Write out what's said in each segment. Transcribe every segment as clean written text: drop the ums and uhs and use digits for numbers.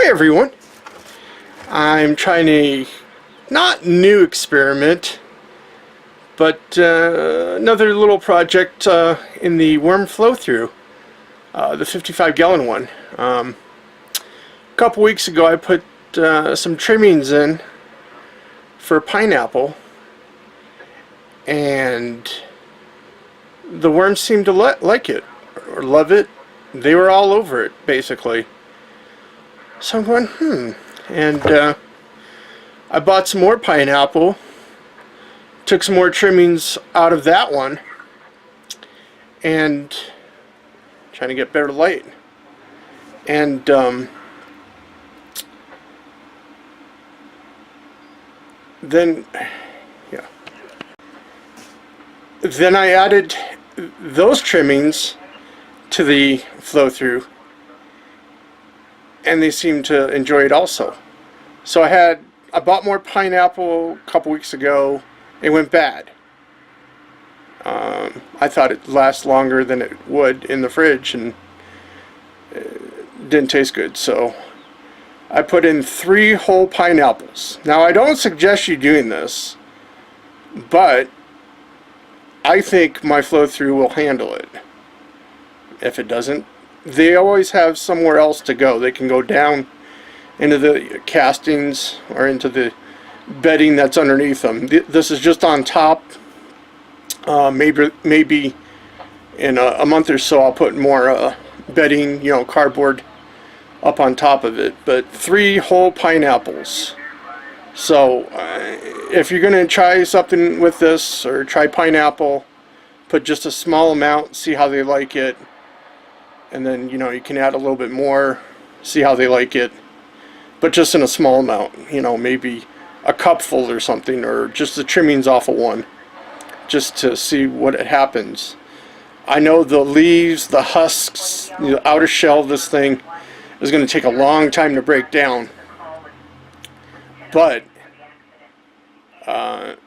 Hi everyone. I'm trying a not new experiment, but another little project in the worm flow-through, the 55-gallon one. A couple weeks ago I put some trimmings in for pineapple, and the worms seemed to like it or love it. They were all over it basically. So I'm going, and I bought some more pineapple, took some more trimmings out of that one, and trying to get better light. And then I added those trimmings to the flow-through, and they seem to enjoy it also. So I bought more pineapple a couple weeks ago. It went bad. I thought it'd last longer than it would in the fridge, and it didn't taste good. So I put in 3 whole pineapples. Now I don't suggest you doing this, but I think my flow-through will handle it. If it doesn't, they always have somewhere else to go. They can go down into the castings or into the bedding that's underneath them. This is just on top. Maybe in a month or so I'll put more bedding, cardboard up on top of it. But 3 whole pineapples. So if you're going to try something with this, or try pineapple, put just a small amount, see how they like it. And then, you can add a little bit more, see how they like it. But just in a small amount, maybe a cupful or something, or just the trimmings off of one, just to see what happens. I know the leaves, the husks, the outer shell of this thing is going to take a long time to break down. But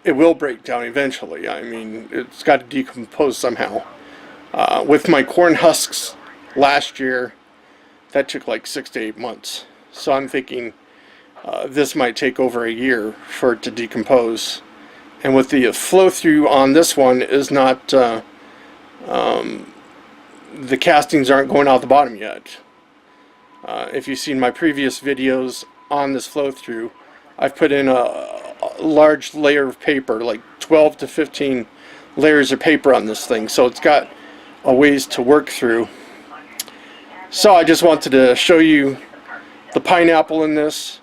it will break down eventually. I mean, it's got to decompose somehow. With my corn husks last year, that took like 6 to 8 months. So I'm thinking this might take over a year for it to decompose. And with the flow-through on this one is not, the castings aren't going out the bottom yet. If you've seen my previous videos on this flow-through, I've put in a large layer of paper, like 12 to 15 layers of paper on this thing. So it's got a ways to work through. So I just wanted to show you the pineapple in this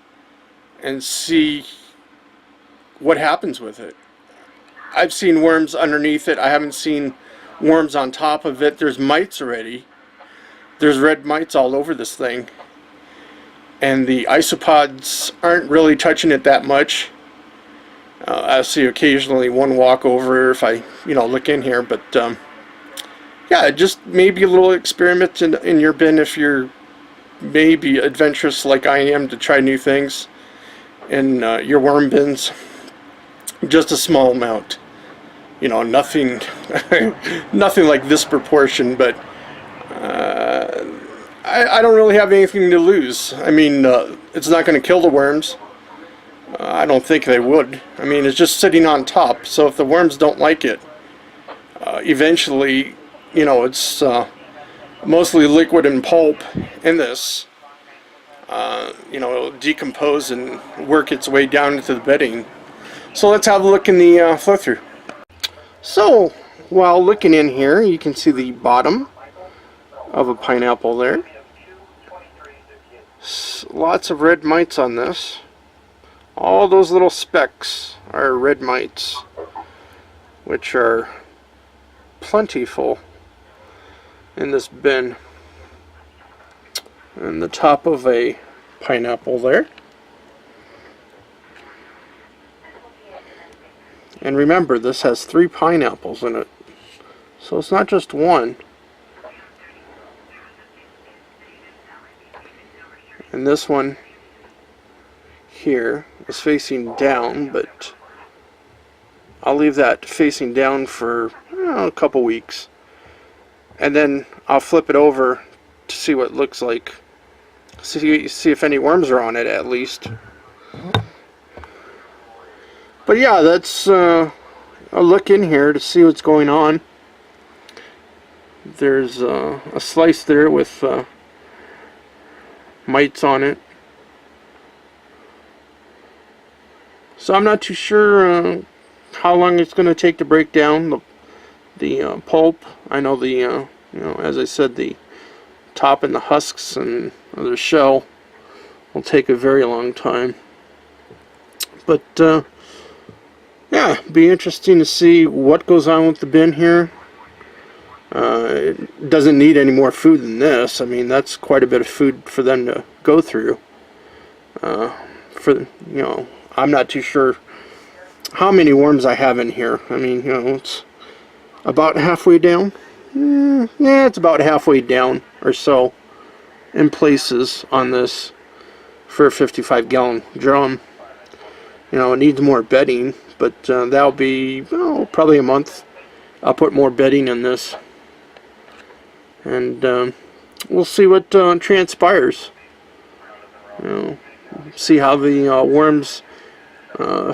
and see what happens with it. I've seen worms underneath it. I haven't seen worms on top of it. There's mites already. There's red mites all over this thing. And the isopods aren't really touching it that much. I see occasionally one walk over if I, look in here, but yeah, just maybe a little experiment in your bin if you're maybe adventurous like I am to try new things in your worm bins. Just a small amount, nothing nothing like this proportion, but I don't really have anything to lose. I mean, it's not going to kill the worms. I don't think they would. I mean, it's just sitting on top, so if the worms don't like it, eventually, it's mostly liquid and pulp in this. It'll decompose and work its way down into the bedding. So let's have a look in the flow-through. So while looking in here, you can see the bottom of a pineapple there. Lots of red mites on this. All those little specks are red mites, which are plentiful in this bin. And the top of a pineapple there. And remember, this has 3 pineapples in it, so it's not just one. And this one here is facing down, but I'll leave that facing down for a couple weeks, and then I'll flip it over to see what it looks like. see if any worms are on it at least. But yeah, that's a look in here to see what's going on. There's a slice there with mites on it. So I'm not too sure how long it's going to take to break down the pulp. I know the you know, as I said, the top and the husks and the shell will take a very long time. But yeah, be interesting to see what goes on with the bin here. It doesn't need any more food than this. I mean, that's quite a bit of food for them to go through. You know, I'm not too sure how many worms I have in here. I mean, you know, it's about halfway down. Yeah, it's about halfway down or so in places on this for a 55-gallon drum. You know, it needs more bedding, but that'll be probably a month. I'll put more bedding in this, and we'll see what transpires. You know, see how the worms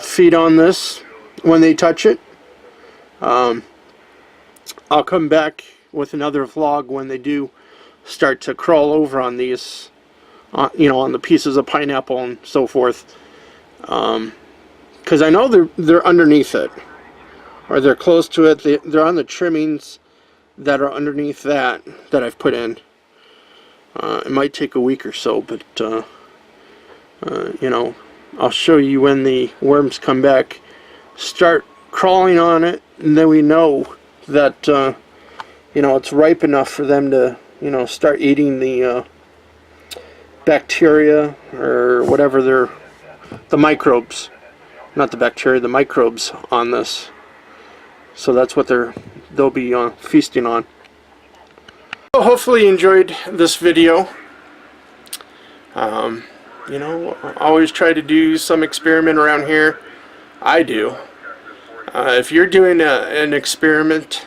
feed on this when they touch it. I'll come back with another vlog when they do start to crawl over on these, you know, on the pieces of pineapple and so forth. Because I know they're underneath it, or they're close to it. They're on the trimmings that are underneath that I've put in. It might take a week or so, but you know, I'll show you when the worms come back, start crawling on it, and then we know that you know, it's ripe enough for them to, you know, start eating the bacteria or whatever the microbes, not the bacteria, the microbes on this. So that's what they'll be feasting on. So hopefully you enjoyed this video. You know, I always try to do some experiment around here. I do. If you're doing an experiment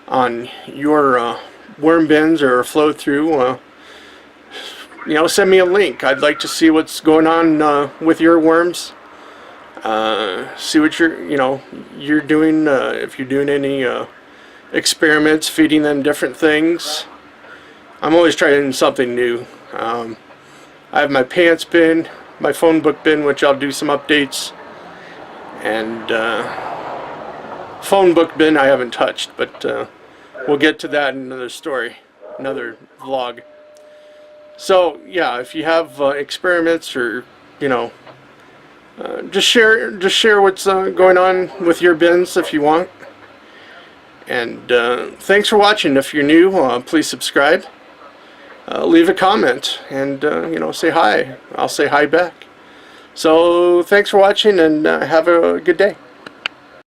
on your worm bins or flow through, you know, send me a link. I'd like to see what's going on with your worms. See what you're doing. If you're doing any experiments, feeding them different things. I'm always trying something new. I have my pants bin, my phone book bin, which I'll do some updates, and phone book bin I haven't touched, but we'll get to that in another story, another vlog. So yeah, if you have experiments, or you know, just share what's going on with your bins if you want. And thanks for watching. If you're new, please subscribe. Leave a comment and you know, say hi. I'll say hi back. So thanks for watching, and have a good day.